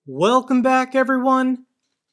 Welcome back, everyone.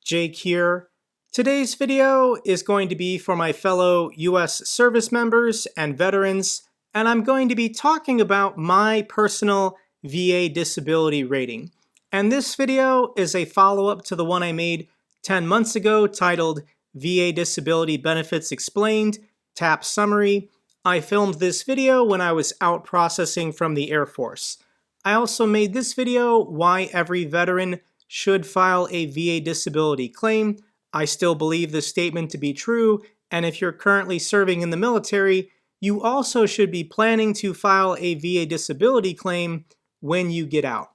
Jake here. Today's video is going to be for my fellow US service members and veterans, and I'm going to be talking about my personal VA disability rating. And this video is a follow-up to the one I made 10 months ago titled VA Disability Benefits Explained, TAP Summary. I filmed this video when I was out processing from the Air Force. I also made this video why every veteran should file a VA disability claim. I still believe this statement to be true, and if you're currently serving in the military, you also should be planning to file a VA disability claim when you get out.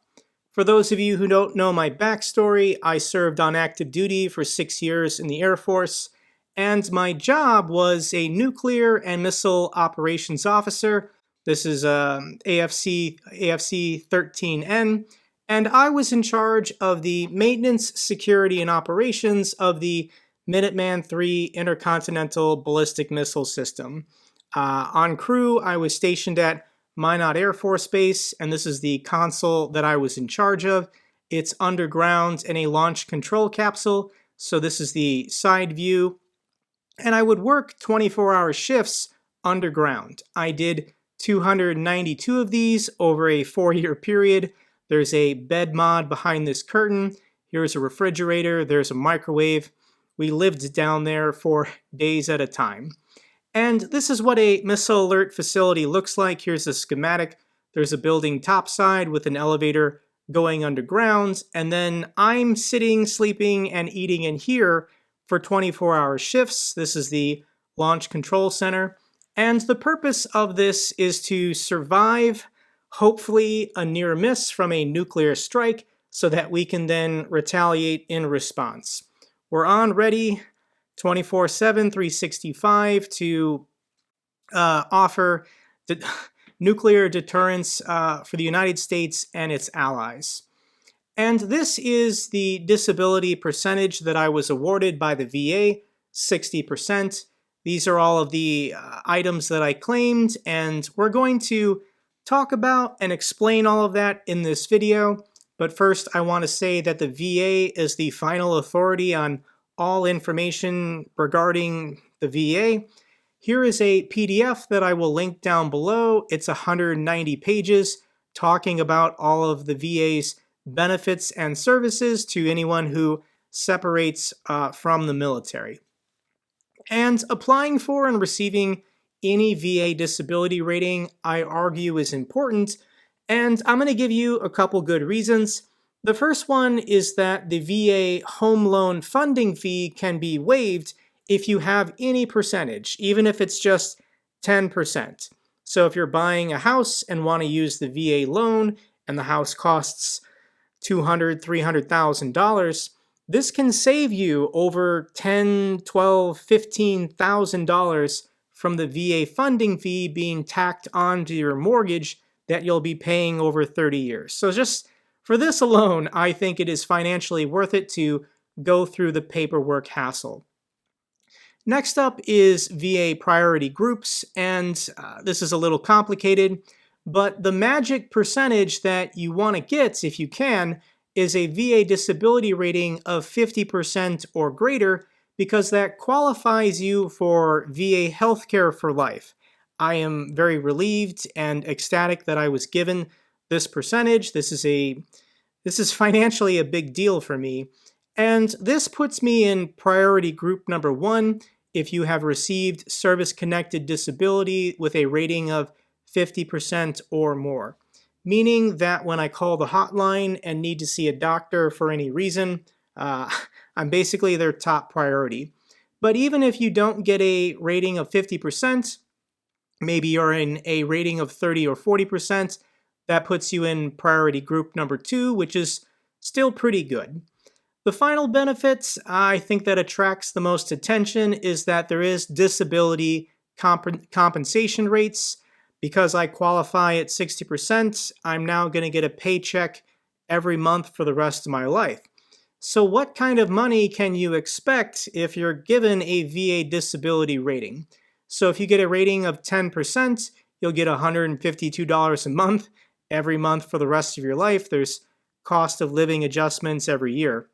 For those of you who don't know my backstory, I served on active duty for 6 years in the Air Force, and my job was a nuclear and missile operations officer. This is AFC 13N, and I was in charge of the maintenance, security, and operations of the Minuteman III intercontinental ballistic missile system. On crew, I was stationed at Minot Air Force Base, and this is the console that I was in charge of. It's underground in a launch control capsule, so this is the side view. And I would work 24-hour shifts underground. I did 292 of these over a 4-year period. There's a bed mod behind this curtain. Here's a refrigerator. There's a microwave. We lived down there for days at a time. And this is what a missile alert facility looks like. Here's a schematic. There's a building topside with an elevator going underground. And then I'm sitting, sleeping, and eating in here for 24-hour shifts. This is the Launch Control Center. And the purpose of this is to survive, hopefully, a near miss from a nuclear strike so that we can then retaliate in response. We're on ready 24/7, 365 to offer nuclear deterrence for the United States and its allies. And this is the disability percentage that I was awarded by the VA, 60%. These are all of the items that I claimed, and we're going to talk about and explain all of that in this video. But first, I want to say that the VA is the final authority on all information regarding the VA. Here is a PDF that I will link down below. It's 190 pages talking about all of the VA's benefits and services to anyone who separates from the military. And applying for and receiving any VA disability rating, I argue, is important, and I'm going to give you a couple good reasons. The first one is that the VA home loan funding fee can be waived if you have any percentage, even if it's just 10%. So if you're buying a house and want to use the VA loan and the house costs $200,000, $300,000, this can save you over $10,000, $12,000, $15,000 from the VA funding fee being tacked onto your mortgage that you'll be paying over 30 years. So just for this alone, I think it is financially worth it to go through the paperwork hassle. Next up is VA priority groups, and this is a little complicated, but the magic percentage that you want to get, if you can, is a VA disability rating of 50% or greater, because that qualifies you for VA healthcare for life. I am very relieved and ecstatic that I was given this percentage. This is financially a big deal for me. And this puts me in priority group number 1 if you have received service-connected disability with a rating of 50% or more. Meaning that when I call the hotline and need to see a doctor for any reason, I'm basically their top priority. But even if you don't get a rating of 50%, maybe you're in a rating of 30 or 40%, that puts you in priority group number 2, which is still pretty good. The final benefits I think that attracts the most attention is that there is disability compensation rates. Because I qualify at 60%, I'm now going to get a paycheck every month for the rest of my life. So what kind of money can you expect if you're given a VA disability rating? So if you get a rating of 10%, you'll get $152 a month every month for the rest of your life. There's cost of living adjustments every year.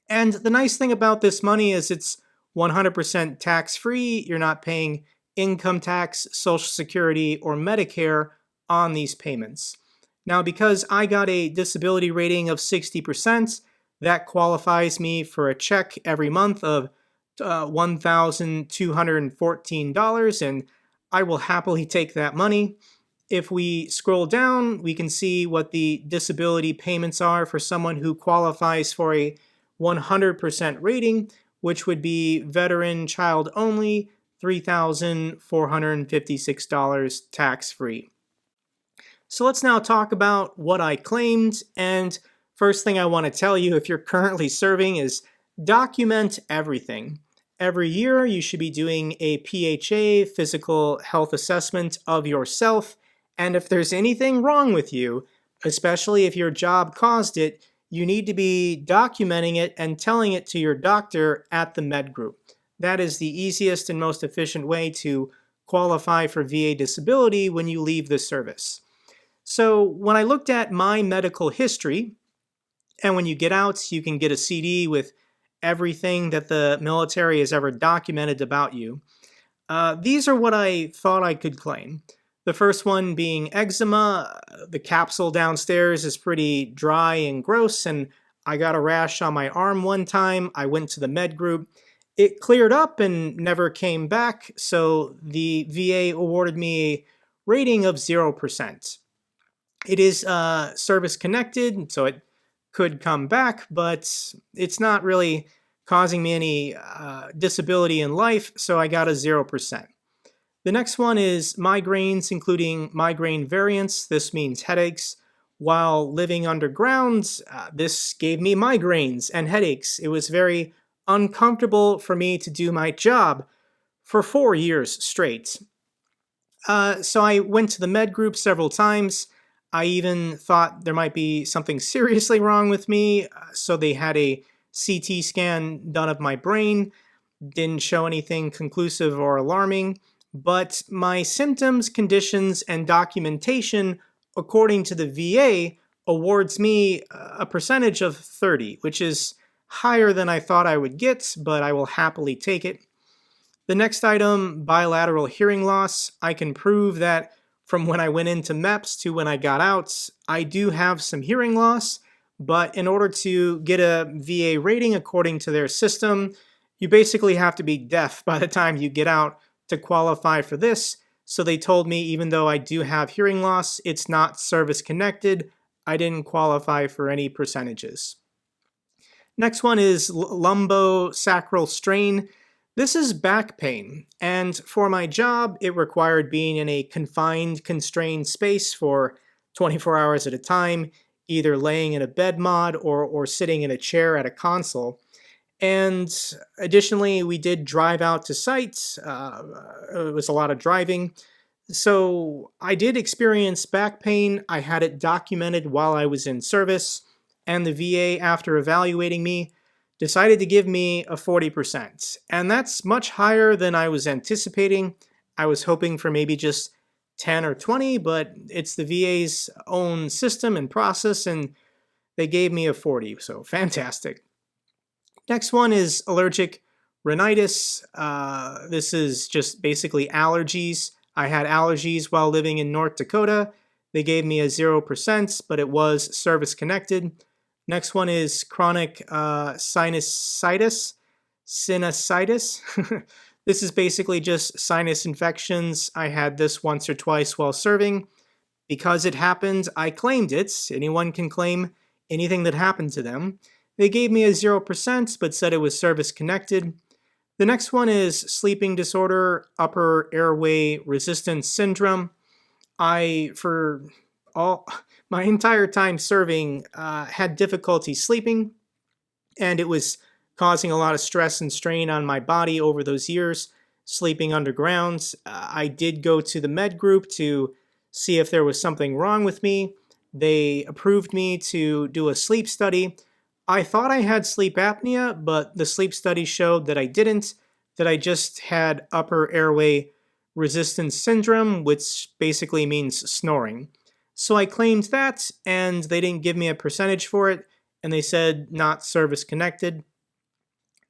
And the nice thing about this money is it's 100% tax-free. You're not paying income tax, Social Security, or Medicare on these payments. Now, because I got a disability rating of 60%, that qualifies me for a check every month of $1,214, and I will happily take that money. If we scroll down, we can see what the disability payments are for someone who qualifies for a 100% rating, which would be veteran child only, $3,456 tax-free. So let's now talk about what I claimed, and first thing I want to tell you if you're currently serving is document everything. Every year you should be doing a PHA, physical health assessment of yourself, and if there's anything wrong with you, especially if your job caused it, you need to be documenting it and telling it to your doctor at the med group. That is the easiest and most efficient way to qualify for VA disability when you leave the service. So when I looked at my medical history, and when you get out, you can get a CD with everything that the military has ever documented about you. These are what I thought I could claim. The first one being eczema. The capsule downstairs is pretty dry and gross, and I got a rash on my arm one time. I went to the med group. It cleared up and never came back, so the VA awarded me a rating of 0%. It is service-connected, so it could come back, but it's not really causing me any disability in life, so I got a 0%. The next one is migraines, including migraine variants. This means headaches. While living underground, this gave me migraines and headaches. It was very uncomfortable for me to do my job for 4 years straight. So I went to the med group several times. I even thought there might be something seriously wrong with me, so they had a CT scan done of my brain. Didn't show anything conclusive or alarming, but my symptoms, conditions, and documentation, according to the VA, awards me a percentage of 30, which is higher than I thought I would get, but I will happily take it. The next item, bilateral hearing loss. I can prove that from when I went into MEPS to when I got out, I do have some hearing loss, but in order to get a VA rating according to their system, you basically have to be deaf by the time you get out to qualify for this. So they told me even though I do have hearing loss, it's not service connected. I didn't qualify for any percentages. Next one is lumbosacral strain. This is back pain, and for my job, it required being in a confined, constrained space for 24 hours at a time, either laying in a bed mod or sitting in a chair at a console. And additionally, we did drive out to sites. It was a lot of driving. So I did experience back pain. I had it documented while I was in service, and the VA, after evaluating me, decided to give me a 40%. And that's much higher than I was anticipating. I was hoping for maybe just 10 or 20, but it's the VA's own system and process, and they gave me a 40, so fantastic. Next one is allergic rhinitis. This is just basically allergies. I had allergies while living in North Dakota. They gave me a 0%, but it was service-connected. Next one is chronic sinusitis. This is basically just sinus infections. I had this once or twice while serving. Because it happened, I claimed it. Anyone can claim anything that happened to them. They gave me a 0%, but said it was service-connected. The next one is sleeping disorder, upper airway resistance syndrome. For my entire time serving, had difficulty sleeping, and it was causing a lot of stress and strain on my body over those years, sleeping underground. I did go to the med group to see if there was something wrong with me. They approved me to do a sleep study. I thought I had sleep apnea, but the sleep study showed that I didn't, that I just had upper airway resistance syndrome, which basically means snoring. So I claimed that, and they didn't give me a percentage for it, and they said not service connected.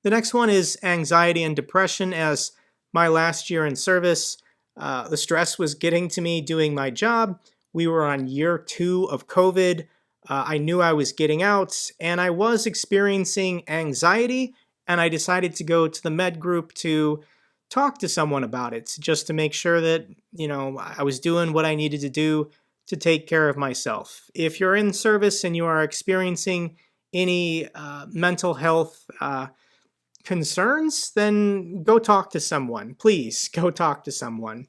The next one is anxiety and depression. As my last year in service, the stress was getting to me doing my job. We were on year 2 of COVID. I knew I was getting out, and I was experiencing anxiety, and I decided to go to the med group to talk to someone about it, just to make sure that, I was doing what I needed to do to take care of myself. If you're in service and you are experiencing any mental health concerns, then go talk to someone. Please go talk to someone.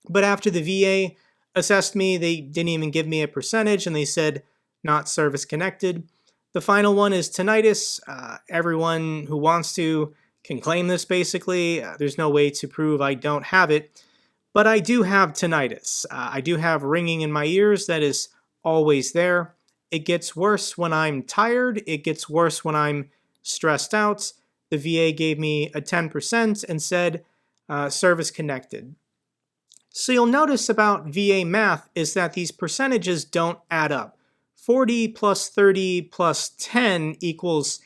But after the VA assessed me, they didn't even give me a percentage and they said not service connected. The final one is tinnitus. Everyone who wants to can claim this basically. There's no way to prove I don't have it, but I do have tinnitus. I do have ringing in my ears that is always there. It gets worse when I'm tired. It gets worse when I'm stressed out. The VA gave me a 10% and said service connected. So you'll notice about VA math is that these percentages don't add up. 40 plus 30 plus 10 equals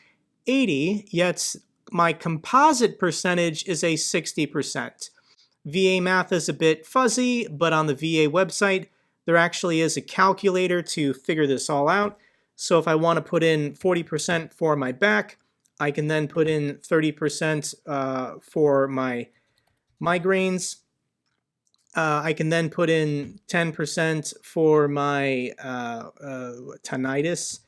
80, yet my composite percentage is a 60%. VA math is a bit fuzzy, but on the VA website, there actually is a calculator to figure this all out. So if I want to put in 40% for my back, I can then put in 30% for my migraines. I can then put in 10% for my tinnitus,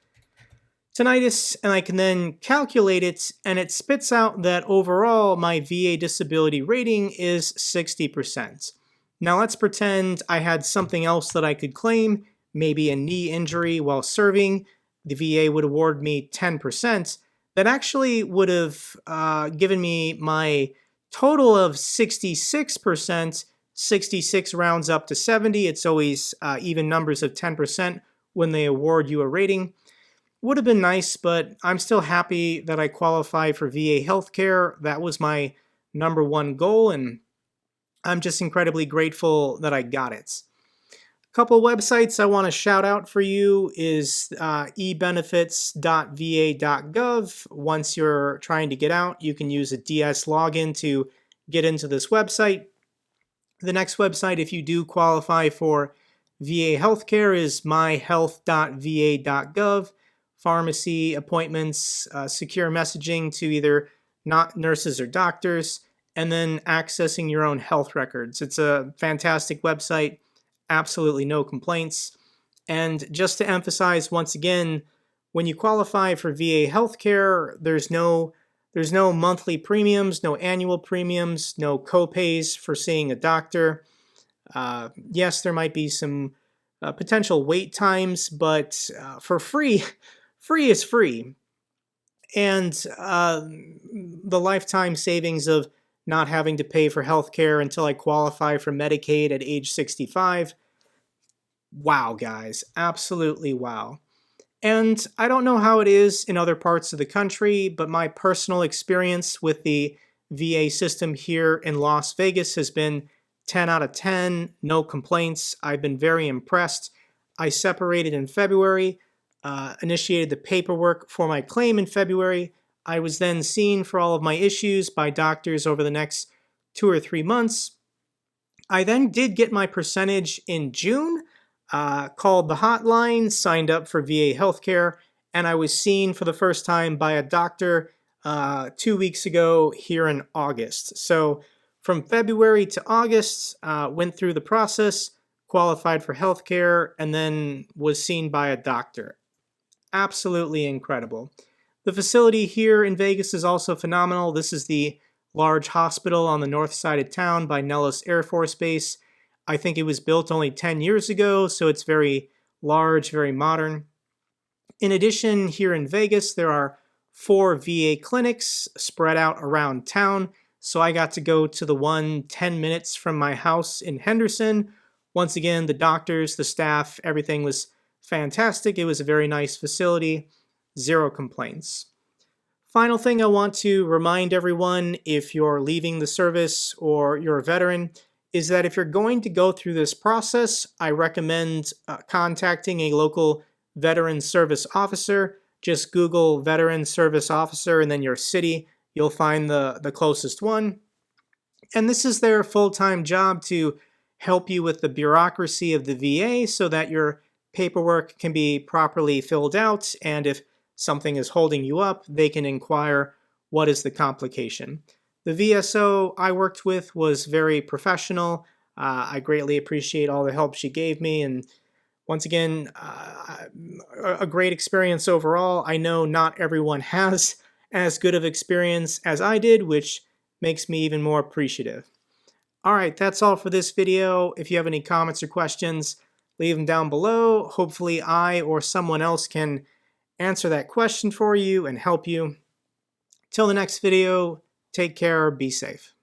and I can then calculate it, and it spits out that overall my VA disability rating is 60%. Now let's pretend I had something else that I could claim, maybe a knee injury while serving. The VA would award me 10%. That actually would have given me my total of 66%. 66 rounds up to 70. It's always even numbers of 10% when they award you a rating. Would have been nice, but I'm still happy that I qualify for VA healthcare. That was my number one goal, and I'm just incredibly grateful that I got it. A couple websites I want to shout out for you is ebenefits.va.gov. Once you're trying to get out, you can use a DS login to get into this website. The next website, if you do qualify for VA healthcare, is myhealth.va.gov. Pharmacy appointments, secure messaging to either not nurses or doctors, and then accessing your own health records. It's a fantastic website, absolutely no complaints. And just to emphasize once again, when you qualify for VA healthcare, there's no monthly premiums, no annual premiums, no co-pays for seeing a doctor. Yes, there might be some potential wait times, but for free, free is free. And the lifetime savings of not having to pay for healthcare until I qualify for Medicaid at age 65. Wow, guys, absolutely wow. And I don't know how it is in other parts of the country, but my personal experience with the VA system here in Las Vegas has been 10 out of 10, no complaints. I've been very impressed. I separated in February, initiated the paperwork for my claim in February. I was then seen for all of my issues by doctors over the next 2 or 3 months. I then did get my percentage in June. Called the Hotline, signed up for VA healthcare, and I was seen for the first time by a doctor 2 weeks ago here in August. So from February to August, went through the process, qualified for healthcare, and then was seen by a doctor. Absolutely incredible. The facility here in Vegas is also phenomenal. This is the large hospital on the north side of town by Nellis Air Force Base. I think it was built only 10 years ago, so it's very large, very modern. In addition, here in Vegas, there are 4 VA clinics spread out around town, so I got to go to the one 10 minutes from my house in Henderson. Once again, the doctors, the staff, everything was fantastic. It was a very nice facility, 0 complaints. Final thing I want to remind everyone, if you're leaving the service or you're a veteran, is that if you're going to go through this process, I recommend contacting a local veteran service officer. Just Google veteran service officer and then your city. You'll find the closest one. And this is their full-time job to help you with the bureaucracy of the VA so that your paperwork can be properly filled out. And if something is holding you up, they can inquire what is the complication. The VSO I worked with was very professional. I greatly appreciate all the help she gave me. And once again, a great experience overall. I know not everyone has as good of experience as I did, which makes me even more appreciative. All right, that's all for this video. If you have any comments or questions, leave them down below. Hopefully I or someone else can answer that question for you and help you. Till the next video, take care, be safe.